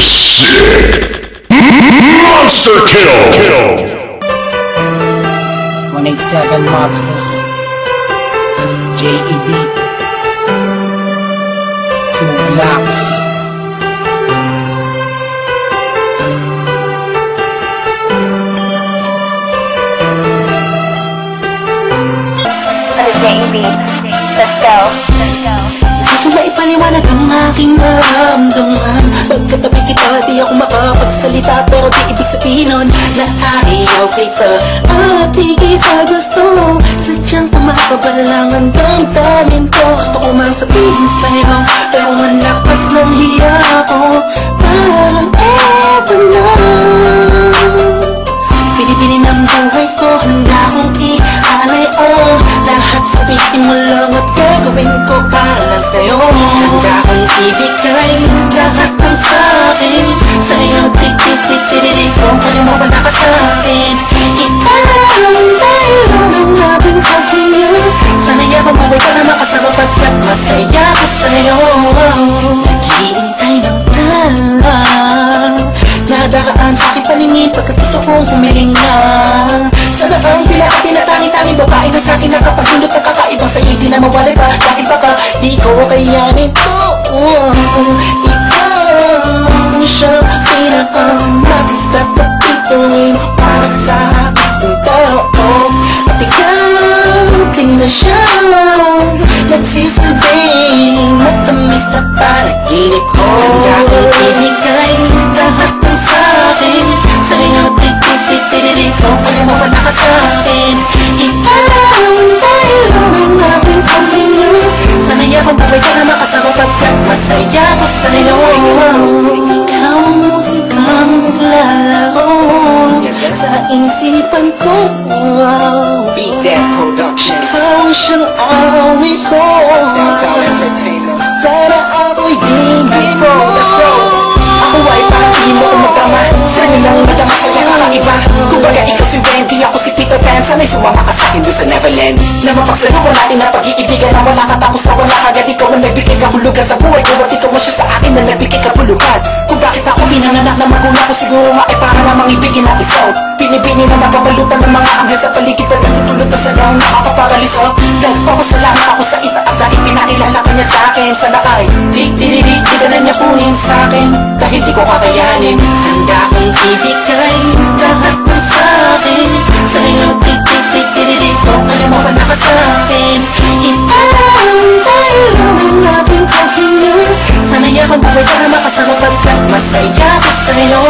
sick! Monster kill! 187 Mobsters, JEB, 2 blocks. JEB, let's go. Di ko maipaliwanag ang aking naramdaman. Pagkatabi kita, di ako makapagsalita, pero di ibig sabihin nun na ayaw kita at di kita gusto. Sadyang tumakabalang ang damdamin ko. Gusto ko mang sabihin sa'yo, pero malakas ng hiya ko. Parang ewan na pinipili ng buhay ko, handa kong ialay, oh. Lahat sabihin mo lang at gagawin ko para lang sa'yo. Handa kong ibigay lahat ng sa'kin sa'yo, tik-tik-tik-tik-tik. Kung kaya mo ba ka sa'kin, ipalang dahil ng ating paghinga. Sana'y abang buhay ka na makasama pagkat masaya ko sa'yo. Naghihintay ng talang nadaraan sa aking paningin pagkat gusto kong humihinga. Sana ang pinaka tinatangi-tanging babae na sa'kin nakapagdulot ng kakaibang sa'yo di na mawalay pa. Dahil baka di ko kayanin to. Ikaw siya pinakang nag-start na pituin para sa aking sundao. At ikaw din na siya nagsisilbing matamis na panaginip ko. Handa kong ibigay lahat ng sa'kin sa'yo, tik-tik-tik-tik-tik. Kung kaya mo pa ka sa'kin, ipalang dahil ng aking paghinga. Sana'y akong buhay ka na makasama pagkat masaya ko sa'yo. Ikaw ang musikang naglalaro sa isipan ko. Beat That Production. Ikaw siyang awit ko. Downtown Entertainment. Sana ako'y dinggin mo. Let's go. Ako ay parang di mo umagama. Sa'yo lang nadama sa'yo kakaiba. Kumbaga ikaw si Wendy, ako si Peter Pan. Sana'y sumama ka sa'kin doon sa Neverland. Na mapagsalubong natin na pag-iibigan na wala ka tapos na wala agad. Ikaw ang nagbigay kabulugan sa buhay ko at ikaw ang siya sa akin na nagbigay kabulugan. Kung bakit ako pinanganak na magulang ko, siguro nga ay para lamang ibigin na isaw. Pinibini na napabalutan ng mga anghel sa paligid na nagtutulot na sarang nakakaparaliso. Nagpapasalamat ako sa itaas dahil pinakilala ka niya sa'kin. Sana ay di ka na niya punin sa'kin dahil di ko kakayanin. Handa kong ibigay lahat ng sa'kin sa'yo, tik-tik-tik-tik-tik. Kung kaya mo pa ka sa'kin, ipalang dahil ng ating paghinga. Sana'y akong buhay ka na makasama pagkat masaya ko sa'yo.